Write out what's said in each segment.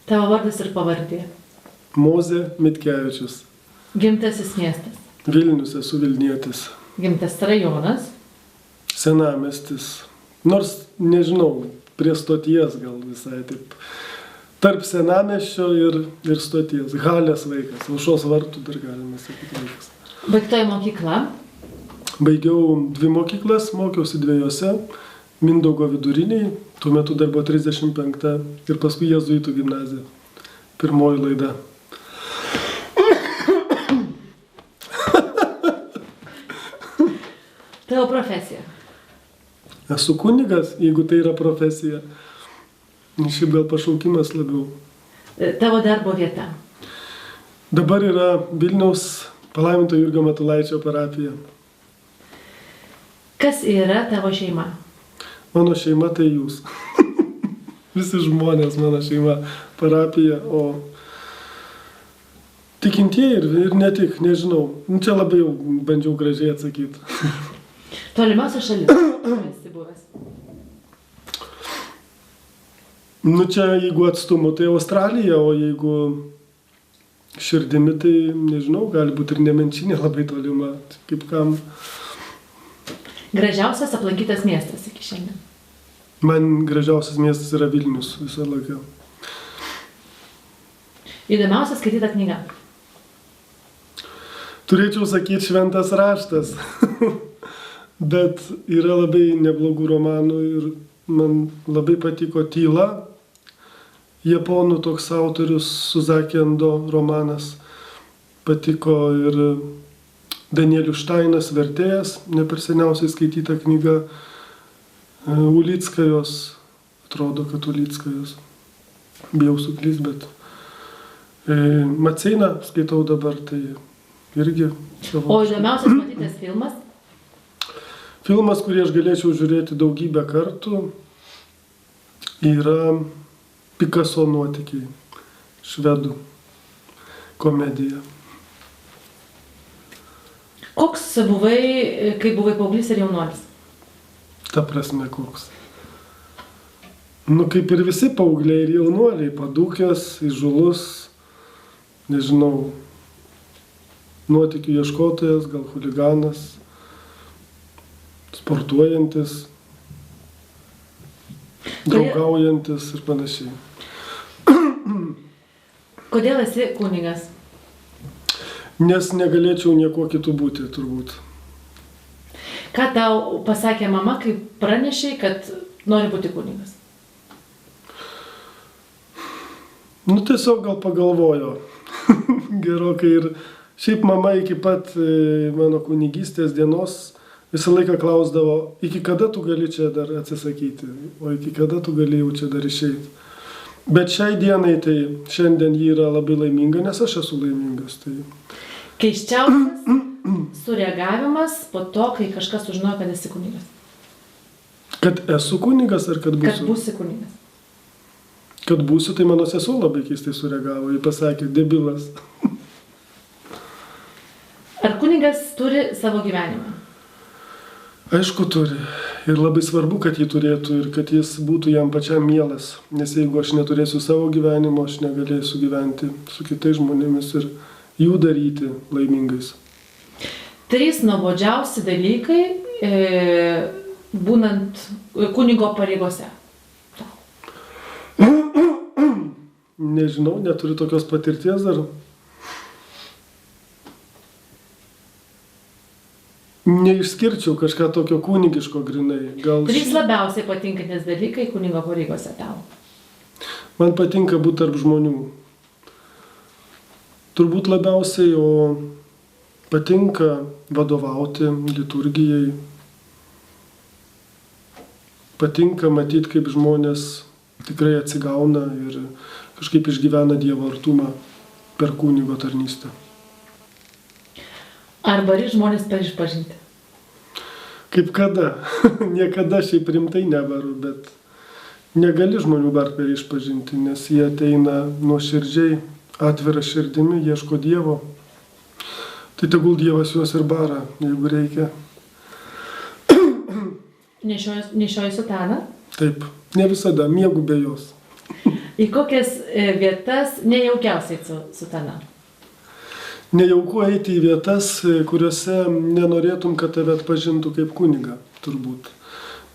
Tavo vardas ir pavardė. Mozė Mitkevičius. Gimtasis miestas. Vilnius, esu Vilnietis. Gimtas rajonas. Senamiestis. Nors, nežinau, prie stoties gal visai taip. Tarp senamiesčio ir stoties. Halės vaikas. Aušros vartų dar galima sakyti vaikas. Baigtoji mokykla. Baigiau 2 mokyklas, mokiausi 2. Mindaugo viduriniai, tuo metu dar buvo 35 ir paskui Jėzuitų gimnazija. Pirmoji laida. Tavo profesija. Esu kunigas, jeigu tai yra profesija. Šiaip gal pašaukimas labiau. Tavo darbo vieta. Dabar yra Vilniaus palaiminto Jurgio Matulaičio parapija. Kas yra tavo šeima? Mano šeima tai jūs. Visi žmonės, mano šeima, parapija, o tikintieji ir ne tik, nežinau. Čia labai jau bandžiau gražiai atsakyti. Tolimiausia šalis. Esi buvęs. Čia jeigu atstumu, tai Australija, o jeigu širdimi, tai nežinau, gali būti ir Nemenčinė labai tolima, kaip kam. Gražiausias aplankytas miestas iki šiandien. Man gražiausias miestas yra Vilnius visą laiką. Įdomiausia skaityta knyga. Turėčiau sakyti Šventas raštas. Bet yra labai neblogų romanų ir man labai patiko Tyla. Japonų toks autorius Suzaki Ando romanas. Patiko ir Danielius Štainas vertėjas, ne per seniausiai skaityta knyga. Ulickajos, atrodo, kad Ulickajos. Bijau suklys, bet Maceiną skaitau dabar, tai irgi savo. O įdomiausias matytas filmas? Filmas, kurį aš galėčiau žiūrėti daugybę kartų, yra Picasso nuotykiai, švedų komedija. Koks buvai, kai buvai paauglys ir jaunuolis? Ta prasme koks. Kaip ir visi paaugliai ir jaunuoliai, padūkęs, įžūlus, nežinau, nuotykių ieškotojas, gal chuliganas, sportuojantis, draugaujantis ir panašiai. Kodėl esi kunigas? Nes negalėčiau nieko kitų būti, turbūt. Ką tau pasakė mama, kai pranešei, kad nori būti kunigas? Tiesiog gal pagalvojo. Gerokai ir šiaip mama iki pat mano kunigystės dienos visą laiką klausdavo, iki kada tu gali čia dar atsisakyti, o iki kada tu gali jau čia dar išeiti. Bet šiai dienai, tai šiandien ji yra labai laiminga, nes aš esu laimingas. Tai... Keisčiausias sureagavimas po to, kai kažkas sužinojo, kad esi kunigas. Kad esu kunigas ar kad būsiu? Kad būsi kunigas. Kad būsiu, tai mano sesuo labai keistai sureagavo. Ji pasakė, debilas. Ar kunigas turi savo gyvenimą? Aišku, turi. Ir labai svarbu, kad jį turėtų ir kad jis būtų jam pačiam mielas. Nes jeigu aš neturėsiu savo gyvenimo, aš negalėsiu gyventi su kitais žmonėmis ir jų daryti laimingais. 3 nuobodžiausi dalykai būnant kunigo pareigose. Nežinau, neturiu tokios patirties dar. Neišskirčiau kažką tokio kunigiško grinai. 3 labiausiai patinkantis dalykai kunigo pareigose tau. Man patinka būti tarp žmonių. Turbūt labiausiai, o patinka vadovauti liturgijai. Patinka matyti, kaip žmonės tikrai atsigauna ir kažkaip išgyvena Dievo artumą per kunigo tarnystę. Ar bari žmonės per išpažinti? Kaip kada? Niekada šiaip rimtai nevaru, bet negali žmonių bar per išpažinti, nes jie ateina nuoširdžiai, atvira širdimi, ieško Dievo. Tai tegul Dievas juos ir bara, jeigu reikia. Nešioji sutaną? Taip, ne visada, miegu be jos. Į kokias vietas nejaukiausiai sutana? Nejauku eiti į vietas, kuriuose nenorėtum, kad tave atpažintų kaip kunigą, turbūt.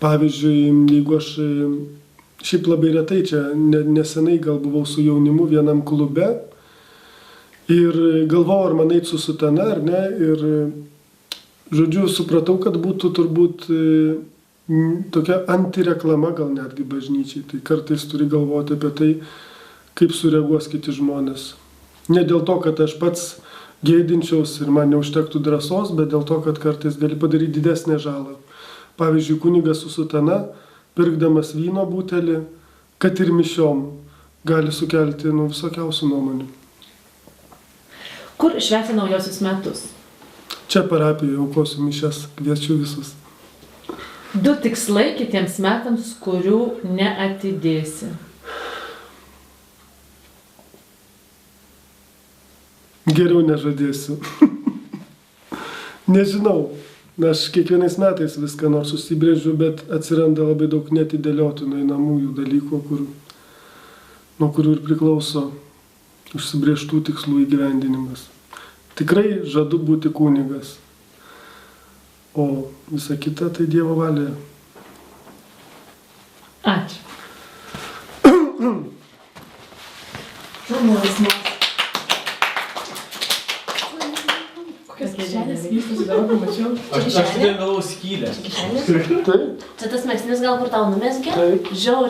Pavyzdžiui, jeigu aš šiaip labai retai čia nesenai gal buvau su jaunimu vienam klube ir galvojau, ar man eit su sutana ar ne. Ir, žodžiu, supratau, kad būtų turbūt tokia antireklama gal netgi bažnyčiai. Tai kartais turi galvoti apie tai, kaip sureaguos kiti žmonės. Ne dėl to, kad aš pats gėdinčiaus ir man neužtektų drąsos, bet dėl to, kad kartais gali padaryti didesnę žalą. Pavyzdžiui, kunigas su sutana, pirkdamas vyno butelį, kad ir mišiom, gali sukelti visokiausių nuomonių. Kur švęsti naujosius metus? Čia parapijoje aukosiu mišias, kviečiu visus. 2 tikslai kitiems metams, kurių neatidėsi. Geriau nežadėsiu. Nežinau, aš kiekvienais metais viską nors susibrėžiu, bet atsiranda labai daug netidėliotinų einamųjų dalykų, nuo kurių ir priklauso užsibrėžtų tikslų įgyvendinimas. Tikrai žadu būti kunigas, o visa kita tai Dievo valioje. Ačiū. Kokias kišenės jūs susidaro, pamačiau? Aš tik galvau skylę. Kišenės? Taip. Čia tas megztinis gal kur tau numezgė? Taip. Žiauriai.